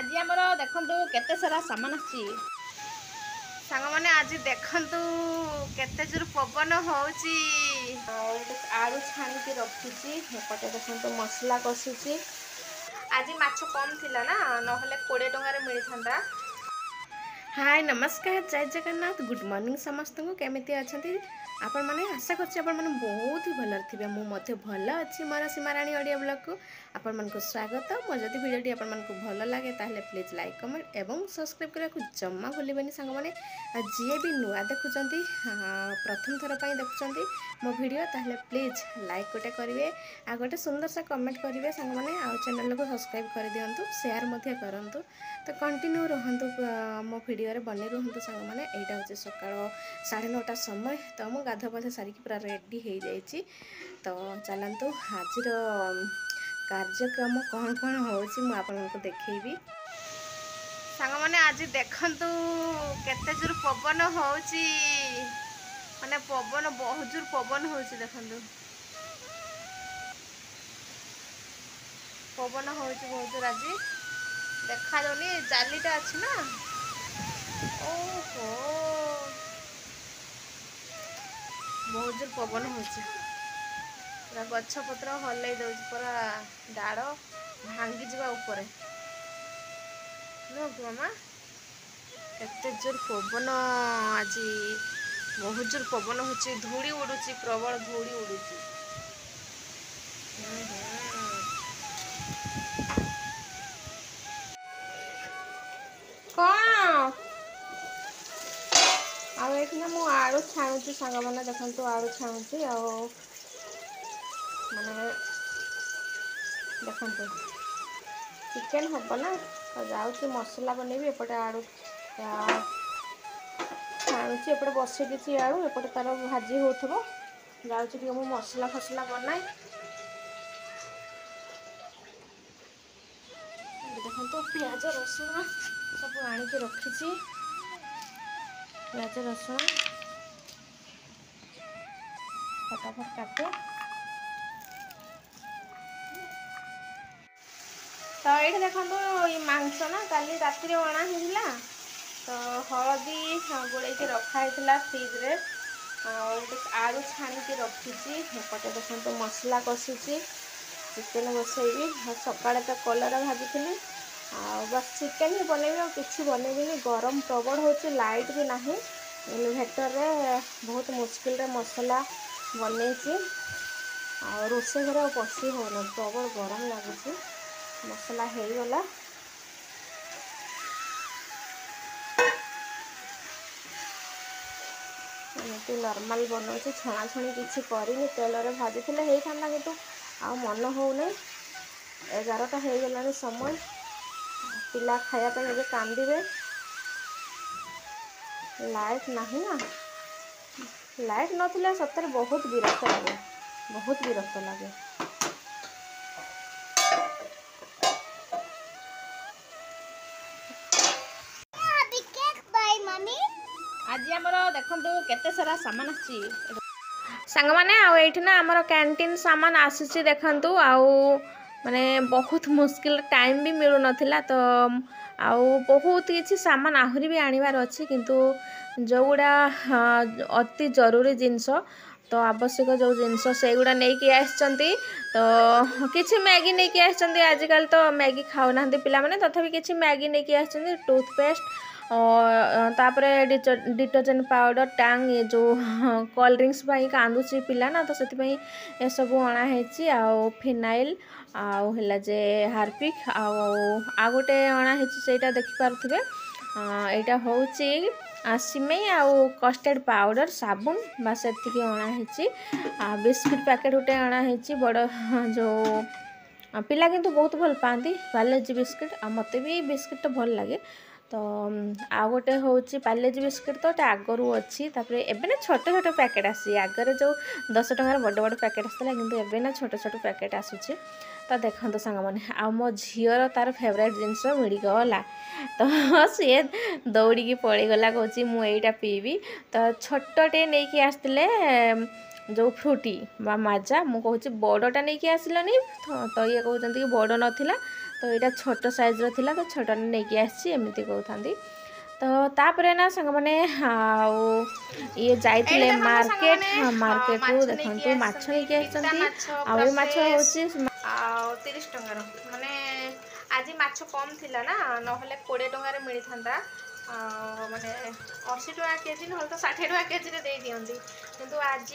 आज आमर देखु केते सारा सामान आसी सांग मैंने आज देखु केते जोर पवन होउची आलू छाणी रखी एपटे देखो मसला कषुची। आज माछ कम थिला ना नहले 20 टंका मिली था। हाय नमस्कार जय जगन्नाथ गुड मॉर्निंग समस्त को केमिति अछंती आपण माने आशा करछि आपण माने बहुत ही भल थिबे। मु मध्ये भल अछि मोर सीमाराणी ऑडियो ब्लॉग को आपण मन को स्वागत। मो जदि वीडियोटी आपण मन को भल लागे ताहले प्लीज लाइक कमेंट एवं सब्सक्राइब करा को जम्मा भूलिबेनी सांग माने। जे भी नुआ देखुचंती प्रथम थर पई देखुचंती मो वीडियो ताहले प्लीज लाइक गोटे करिवे आ गोटे सुंदर सा कमेंट करिवे सांग माने। आ चैनल को सब्सक्राइब कर दियंतु शेयर मध्ये करंतु तो कंटिन्यू रहंतु मो वीडियो रे बने रहंतु सांग माने। एटा होचे सकाळ 9:30 समय तो मु गाधा पाधा सारिकी पूरा रेडी हो जाइए। तो चलतु आज कार्यक्रम कौन कौन होची मु आपनको देखैबी सांग माने। आज देखंतु केते जोर पवन होची माने पवन बहुत जोर पवन होची देखंतु पवन होची बहुत जोर। आज देखा जाउनी जालीटा अछि ना ओहो बहुत जोर पवन होची पूरा गछ पत्र हल्लै दउची पूरा डाड़ भांगी जीवा ऊपर नुह मामा केते जोर पवन। आज बहुत जोर पवन होची धूली उडुची प्रबल धूली उडुची। कौन आना मु आलू छाणुची सांग मैंने देखु आलू छाणुची आ माने देखु चिकेन हम ना तो जाऊँगी मसला बनैबी एपटे आलू छाणुची एपटे बसई दी आलू एपटे तार भाजी हो जाऊँगी मु मसला फसला बनाए। देखो पियाज रसुण सब आनिक रखी पियाज रसुण फटाफट काटे। तो ये देखो ये मांस ना काली राति अणा होगा तो हलदी गोल रखाई फ्रिज रे आलू छाणी रखी एपटे देखो मसला कषुची चिकेन बसैबी सका तो कलरा भाजी बस चिकेन ही बनैबी किसी बनैबी गरम प्रबल हो लाइट भी नहीं इन्वर्टर रे बहुत मुश्किल रे मसला बनई रोषे घर पशि होना प्रबल गरम लगुच मसला हो गला। नॉर्मल बनाऊँ छणा छुणी किसी करनी तेल रे भाजी होता कि आ मन हो 11टा हो गला समय पिला खायापी ए कांदे लाइट नहीं ना लाइट नथिले सତରେ बहुत विरक्त लगे बहुत विरक्त लगे। आज आमर देखु केते सारा सामान आसी सांग माने आना आमर कैंटीन सामान आसी देखु माने बहुत मुश्किल टाइम भी मिलू नथिला तो बहुत किसी सामान आहरी भी आनिबार अच्छी किंतु जोगुड़ा अति जरूरी जिनस तो आवश्यक जो जिनस से गुड़ा नहीं कि आसचंती तो किसी मैगी नहीं कि आसचंती। आजिकल तो मैगी खाऊ ना पिला माने तथापि किसी मैगी नहीं कि आसचंती टूथपेस्ट और तापरे डिटर्जेंट पाउडर टांग ये जो कोल्ड ड्रिंक्स भाई कांदुची पिला ना तो से ये सब अणाई आ फिनाइल आला जे हार्पिक आ गोटे अणाई से देखिपे यहाँ हूँ सिमई आउ कस्टर्ड पाउडर साबुन बास एति अणाई बिस्कुट पैकेट गोटे अणाई बड़ जो पिला किंतु बहुत भल पाती पार्लेजी बिस्कुट आ मत भी बिस्कुट भल लगे तो आ गोटे हूँ पार्लेजी बिस्कुट तो आगरू अच्छी एबे ना छोट छोट पैकेट आसी आगे जो 10 टंकार बड़ बड़ पैकेट आसाला किंतु एबे ना छोट छोट पैकेट आसूचे। तो देखो सांग मैंने आ मो झीर तार फेवरेट जिनस मिलगला तो सी दौड़ी पड़गला कौच मुझा पीबी तो छोटे नहीं आसते जो फ्रुटी बा माजा मु कहूँ बड़टा नहीं कि आसिलनी तो ये कहते कि बड़ नाला तो यहाँ छोट साइज्र था तो छोटा नहीं आसी एमती कहते तो तापर ना सांग मैंने ये जाइए मार्केट मार्केट रू देखु माछ नहीं आसती माछ हूँ 30 टंकार माने आज माछ कम थिला ना नहले 20 टंकार मिली था माने 80 टका केजी ना तो 60 टका केजी दे दियंती किंतु आज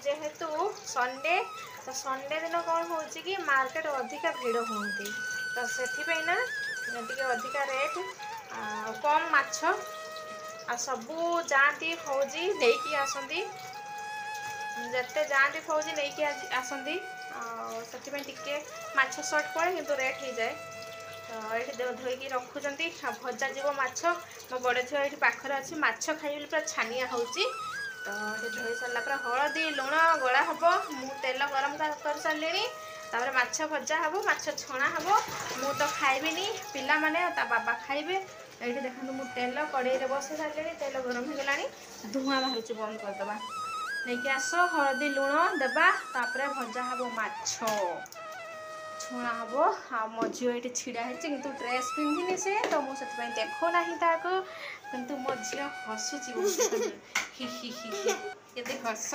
जेहेतु संडे तो संडे दिन कौन हो कि मार्केट अधिका भीड़ होती तो से ना टी अधिका रेट कम माछ आ सबू जाती फौजी नहीं आसती जिते जाती फौजी नहीं आसती से टिके माछ सर्ट पड़े किंतु रेट हो जाए तो ये धोईकी रखुंट भजा जीव माछ मो बड़ झील ये पाखे अच्छी माछ खाई पूरा छानिया हो तो ये धोई सारा पर हलदी लुण गला हम मु तेल गरम कर सारे तापर माछ भजा हम माछ छणा हम मु तो खाइबिनी पिला माने ता बाबा खाइबे ये देखो मु तेल कड़े बसई सारे तेल गरम हो गला धुआं बाहर बंद करदे नहीं आस हलदी लुण देवा तापर भजा हम माछ छुणा हम आ मो झी ये छिड़ा है कि ड्रेस पिंधिनी से तो मुझे देखना किंतु मो झी हसुची हि हि हि केते हस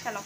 चलो।